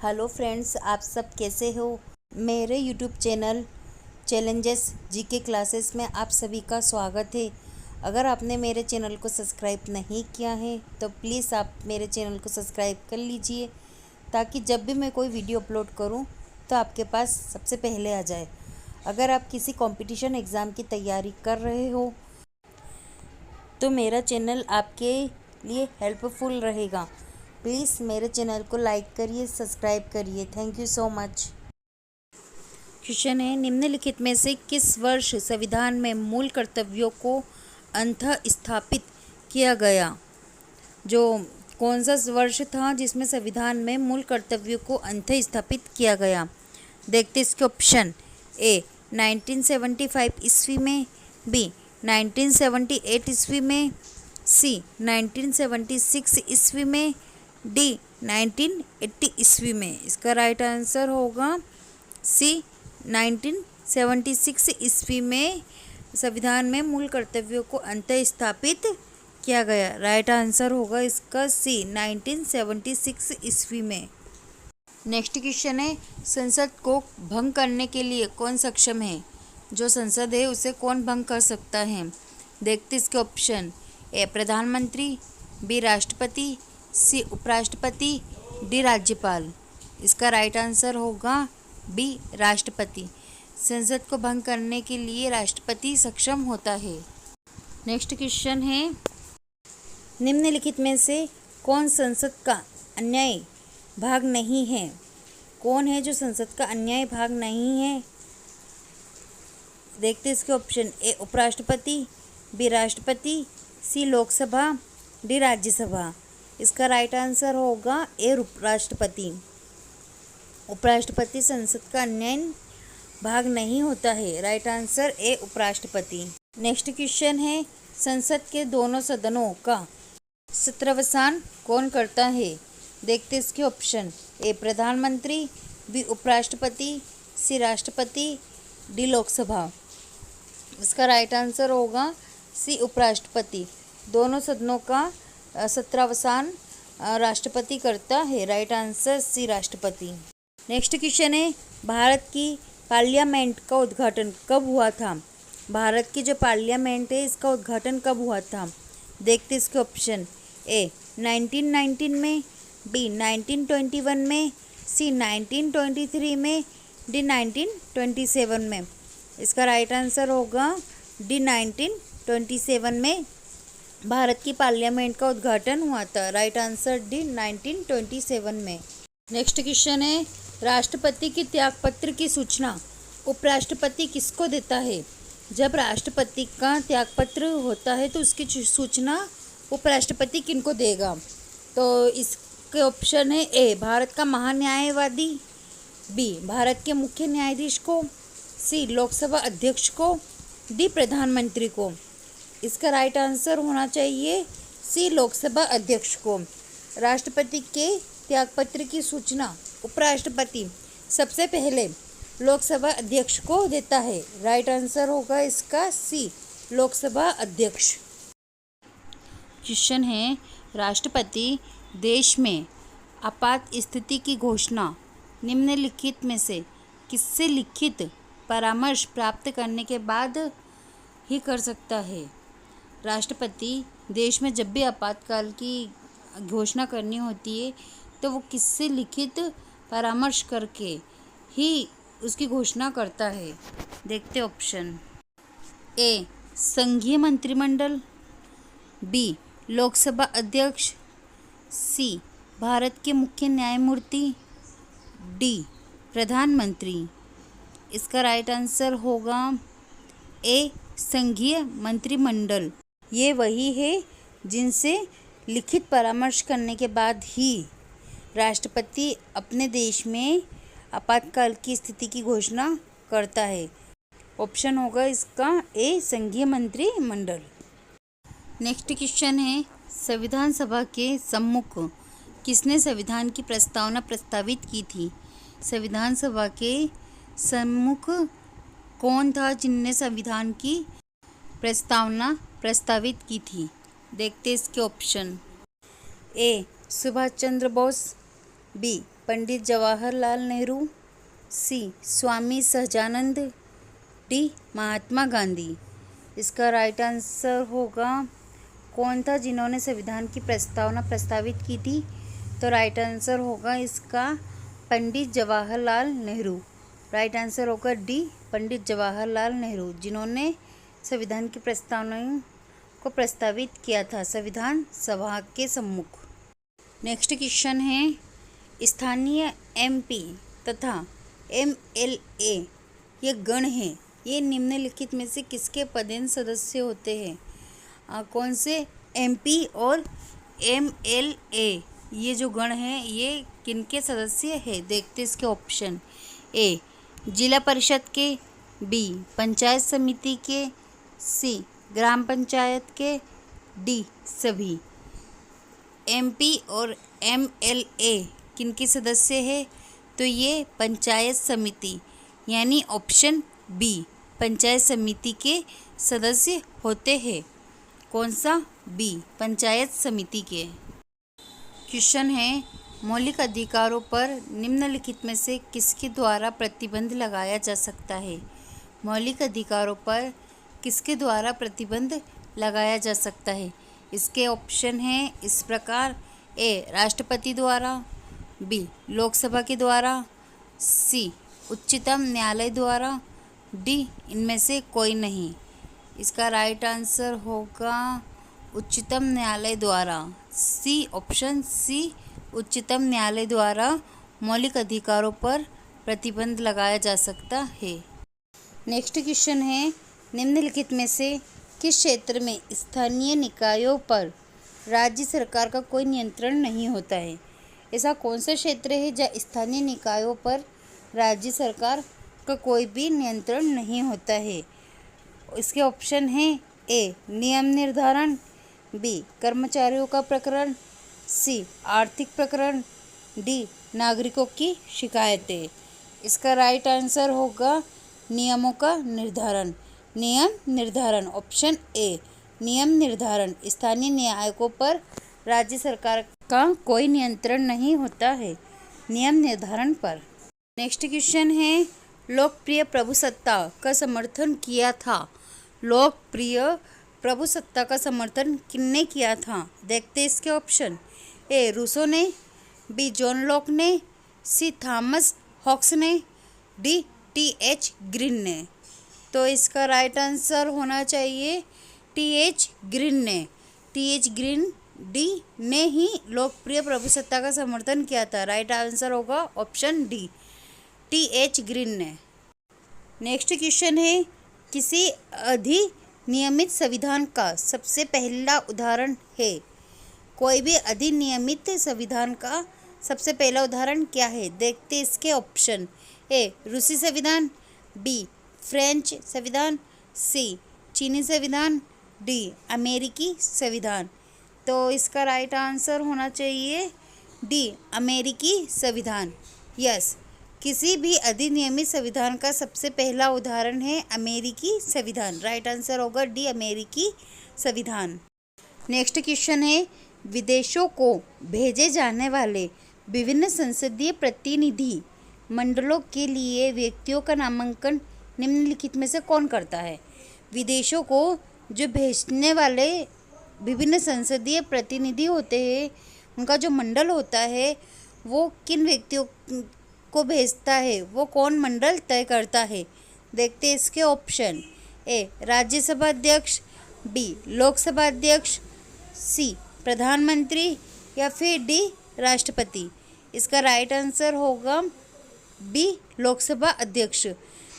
Hello friends, आप सब कैसे हो। मेरे YouTube channel challenges GK classes में आप सभी का स्वागत है। अगर आपने मेरे चैनल को सब्सक्राइब नहीं किया है तो प्लीज़ आप मेरे चैनल को सब्सक्राइब कर लीजिए, ताकि जब भी मैं कोई वीडियो अपलोड करूं तो आपके पास सबसे पहले आ जाए। अगर आप किसी कंपटीशन एग्ज़ाम की तैयारी कर रहे हो तो मेरा चैनल आपके लिए हेल्पफुल रहेगा। प्लीज़ मेरे चैनल को लाइक करिए, सब्सक्राइब करिए। Thank you so much. Question है, निम्नलिखित में से किस वर्ष संविधान में मूल कर्तव्यों को अंततः स्थापित किया गया। जो कौन सा वर्ष था जिसमें संविधान में मूल कर्तव्यों को अंततः स्थापित किया गया। देखते इसके ऑप्शन। ए 1975 ईस्वी में, बी 1978 ईस्वी में, सी 1976 ईस्वी में, डी 1980 ईस्वी में। इसका राइट आंसर होगा सी 1976 ईस्वी में संविधान में मूल कर्तव्यों को अंततः स्थापित किया गया। राइट आंसर होगा इसका सी 1976 ईस्वी में। नेक्स्ट क्वेश्चन है, संसद को भंग करने के लिए कौन सक्षम है। जो संसद है उसे कौन भंग कर सकता है। देखते इसके ऑप्शन। ए प्रधानमंत्री, बी राष्ट्रपति, सी उपराष्ट्रपति, डी राज्यपाल। इसका राइट आंसर होगा बी राष्ट्रपति। संसद को भंग करने के लिए राष्ट्रपति सक्षम होता है। नेक्स्ट क्वेश्चन है, निम्नलिखित में से कौन संसद का अन्यायी भाग नहीं है। कौन है जो संसद का अन्यायी भाग नहीं है। देखते इसके ऑप्शन। ए उपराष्ट्रपति, बी राष्ट्रपति, सी लोकसभा, डी राज्यसभा। इसका राइट आंसर होगा ए उपराष्ट्रपति। उपराष्ट्रपति संसद का अन्यायी भाग नहीं होता है। राइट आंसर ए उपराष्ट्रपति। नेक्स्ट क्वेश्चन है, संसद के दोनों सदनों का सत्रावसान कौन करता है। देखते इसके ऑप्शन। ए प्रधानमंत्री, बी उपराष्ट्रपति, सी राष्ट्रपति, डी लोकसभा। इसका राइट आंसर होगा सी उपराष्ट्रपति। दोनों सदनों का सत्रावसान राष्ट्रपति करता है। राइट आंसर सी राष्ट्रपति। नेक्स्ट क्वेश्चन है, भारत की पार्लियामेंट का उद्घाटन कब हुआ था। भारत की जो पार्लियामेंट है इसका उद्घाटन कब हुआ था। देखते इसके ऑप्शन। ए 1919 में, बी 1921 में, सी 1923 में, डी 1927 में। इसका राइट आंसर होगा डी 1927 में भारत की पार्लियामेंट का उद्घाटन हुआ था। राइट आंसर डी 1927 में। नेक्स्ट क्वेश्चन है, राष्ट्रपति के त्यागपत्र की सूचना उपराष्ट्रपति किसको देता है। जब राष्ट्रपति का त्यागपत्र होता है तो उसकी सूचना उपराष्ट्रपति किनको देगा। तो इसके ऑप्शन है। ए भारत का महान्यायवादी, बी भारत के मुख्य न्यायाधीश को, सी लोकसभा अध्यक्ष को, डी प्रधानमंत्री को। इसका राइट आंसर होना चाहिए सी लोकसभा अध्यक्ष को। राष्ट्रपति के त्यागपत्र की सूचना उपराष्ट्रपति सबसे पहले लोकसभा अध्यक्ष को देता है। राइट आंसर होगा इसका सी लोकसभा अध्यक्ष। क्वेश्चन है, राष्ट्रपति देश में आपात स्थिति की घोषणा निम्नलिखित में से किससे लिखित परामर्श प्राप्त करने के बाद ही कर सकता है। राष्ट्रपति देश में जब भी आपातकाल की घोषणा करनी होती है तो वो किससे लिखित परामर्श करके ही उसकी घोषणा करता है। देखते ऑप्शन। ए संघीय मंत्रिमंडल, बी लोकसभा अध्यक्ष, सी भारत के मुख्य न्यायमूर्ति, डी प्रधानमंत्री। इसका राइट आंसर होगा ए संघीय मंत्रिमंडल। ये वही है जिनसे लिखित परामर्श करने के बाद ही राष्ट्रपति अपने देश में आपातकाल की स्थिति की घोषणा करता है। ऑप्शन होगा इसका ए संघीय मंत्रिमंडल। नेक्स्ट क्वेश्चन है, संविधान सभा के सम्मुख किसने संविधान की प्रस्तावना प्रस्तावित की थी। संविधान सभा के सम्मुख कौन था जिनने संविधान की प्रस्तावना प्रस्तावित की थी। देखते इसके ऑप्शन। ए सुभाष चंद्र बोस, बी पंडित जवाहरलाल नेहरू, सी स्वामी सहजानंद, डी महात्मा गांधी। इसका राइट आंसर होगा कौन था जिन्होंने संविधान की प्रस्तावना प्रस्तावित की थी? तो राइट आंसर होगा इसका पंडित जवाहरलाल नेहरू। राइट आंसर होगा डी पंडित जवाहरलाल नेहरू, जिन्होंने संविधान की प्रस्तावना को प्रस्तावित किया था संविधान सभा के सम्मुख। नेक्स्ट क्वेश्चन है, स्थानीय एमपी तथा एमएलए ये गण हैं, ये निम्नलिखित में से किसके पदेन सदस्य होते हैं? कौन से एमपी और एमएलए ये जो गण हैं ये किनके सदस्य हैं? देखते इसके ऑप्शन। ए जिला परिषद के, बी पंचायत समिति के, सी ग्राम पंचायत के, डी सभी। एमपी और एमएलए किनके सदस्य है? तो ये पंचायत समिति यानी ऑप्शन बी पंचायत समिति के सदस्य होते हैं। कौन सा? बी पंचायत समिति के। क्वेश्चन है, मौलिक अधिकारों पर निम्नलिखित में से किसके द्वारा प्रतिबंध लगाया जा सकता है? मौलिक अधिकारों पर किसके द्वारा प्रतिबंध लगाया जा सकता है? इसके ऑप्शन हैं इस प्रकार। ए राष्ट्रपति द्वारा, बी लोकसभा के द्वारा, सी उच्चतम न्यायालय द्वारा, डी इनमें से कोई नहीं। इसका राइट आंसर होगा उच्चतम न्यायालय द्वारा, सी ऑप्शन सी उच्चतम न्यायालय द्वारा मौलिक अधिकारों पर प्रतिबंध लगाया जा सकता है। नेक्स्ट क्वेश्चन है, निम्नलिखित में से किस क्षेत्र में स्थानीय निकायों पर राज्य सरकार का कोई नियंत्रण नहीं होता है? ऐसा कौन सा क्षेत्र है जहाँ स्थानीय निकायों पर राज्य सरकार का कोई भी नियंत्रण नहीं होता है? इसके ऑप्शन हैं ए नियम निर्धारण, बी कर्मचारियों का प्रकरण, सी आर्थिक प्रकरण, डी नागरिकों की शिकायतें। इसका राइट आंसर होगा नियमों का निर्धारण, नियम निर्धारण ऑप्शन ए नियम निर्धारण। स्थानीय न्यायिकों पर राज्य सरकार का कोई नियंत्रण नहीं होता है नियम निर्धारण पर। नेक्स्ट क्वेश्चन है, लोकप्रिय प्रभुसत्ता का समर्थन किया था? लोकप्रिय प्रभुसत्ता का समर्थन किसने किया था? देखते इसके ऑप्शन। ए रूसो ने, बी जॉन लॉक ने, सी थॉमस हॉब्स ने, डी टी.एच. ग्रीन ने। तो इसका राइट आंसर होना चाहिए टी.एच. ग्रीन ने। टी.एच. ग्रीन डी ने ही लोकप्रिय प्रभुसत्ता का समर्थन किया था। राइट आंसर होगा ऑप्शन डी टी.एच. ग्रीन ने। नेक्स्ट क्वेश्चन है, किसी अधिनियमित संविधान का सबसे पहला उदाहरण है? कोई भी अधिनियमित संविधान का सबसे पहला उदाहरण क्या है? देखते इसके ऑप्शन। ए रूसी संविधान, बी फ्रेंच संविधान, सी चीनी संविधान, डी अमेरिकी संविधान। तो इसका राइट आंसर होना चाहिए डी अमेरिकी संविधान। यस, किसी भी अधिनियमित संविधान का सबसे पहला उदाहरण है अमेरिकी संविधान। राइट आंसर होगा डी अमेरिकी संविधान। नेक्स्ट क्वेश्चन है, विदेशों को भेजे जाने वाले विभिन्न संसदीय प्रतिनिधि मंडलों के लिए व्यक्तियों का नामांकन निम्नलिखित में से कौन करता है? विदेशों को जो भेजने वाले विभिन्न संसदीय प्रतिनिधि होते हैं उनका जो मंडल होता है वो किन व्यक्तियों को भेजता है, वो कौन मंडल तय करता है? देखते हैं इसके ऑप्शन। ए राज्यसभा अध्यक्ष, बी लोकसभा अध्यक्ष, सी प्रधानमंत्री या फिर डी राष्ट्रपति। इसका राइट आंसर होगा बी लोकसभा अध्यक्ष।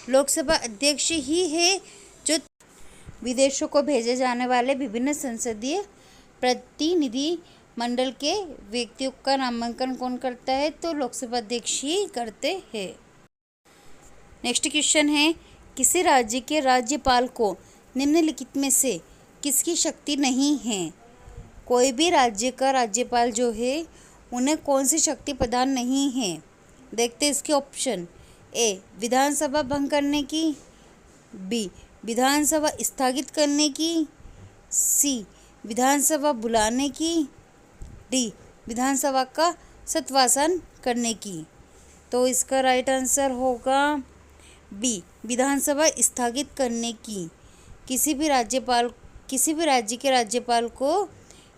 लोकसभा अध्यक्ष ही है जो विदेशों को भेजे जाने वाले विभिन्न संसदीय प्रतिनिधि मंडल के व्यक्तियों का नामांकन कौन करता है? तो लोकसभा अध्यक्ष ही करते हैं। नेक्स्ट क्वेश्चन है, किसी राज्य के राज्यपाल को निम्नलिखित में से किसकी शक्ति नहीं है? कोई भी राज्य का राज्यपाल जो है उन्हें कौन सी शक्ति प्रदान नहीं है? देखते इसके ऑप्शन। ए विधानसभा भंग करने की, बी विधानसभा स्थगित करने की, सी विधानसभा बुलाने की, डी विधानसभा का सत्वासन करने की। तो इसका राइट आंसर होगा बी, विधानसभा स्थगित करने की। किसी भी राज्य के राज्यपाल को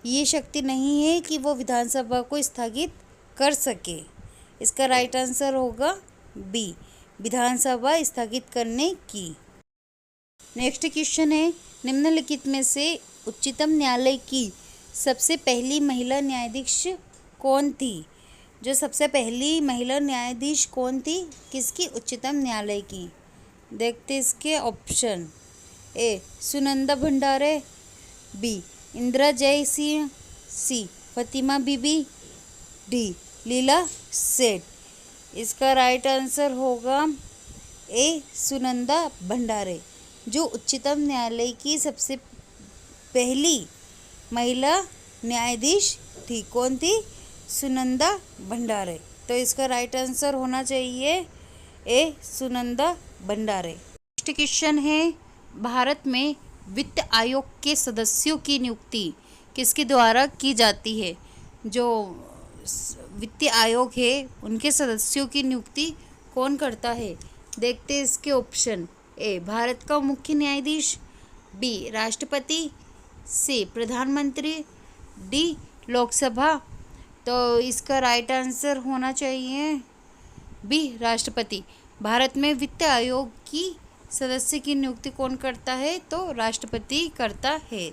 ये शक्ति नहीं है कि वो विधानसभा को स्थगित कर सके। इसका राइट आंसर होगा बी, विधानसभा स्थगित करने की। नेक्स्ट क्वेश्चन है, निम्नलिखित में से उच्चतम न्यायालय की सबसे पहली महिला न्यायाधीश कौन थी? जो सबसे पहली महिला न्यायाधीश कौन थी, किसकी? उच्चतम न्यायालय की। देखते इसके ऑप्शन। ए, सुनंदा भंडारे, बी, इंदिरा जयसिंह, सी, फातिमा बीबी, डी, लीला सेठ। इसका राइट आंसर होगा ए, सुनंदा भंडारे, जो उच्चतम न्यायालय की सबसे पहली महिला न्यायाधीश थी। कौन थी? सुनंदा भंडारे। तो इसका राइट आंसर होना चाहिए ए, सुनंदा भंडारे। नेक्स्ट क्वेश्चन है, भारत में वित्त आयोग के सदस्यों की नियुक्ति किसके द्वारा की जाती है? जो वित्त आयोग है उनके सदस्यों की नियुक्ति कौन करता है? देखते हैं इसके ऑप्शन। ए, भारत का मुख्य न्यायाधीश, बी, राष्ट्रपति, सी, प्रधानमंत्री, डी, लोकसभा। तो इसका राइट आंसर होना चाहिए बी, राष्ट्रपति। भारत में वित्त आयोग की सदस्य की नियुक्ति कौन करता है? तो राष्ट्रपति करता है।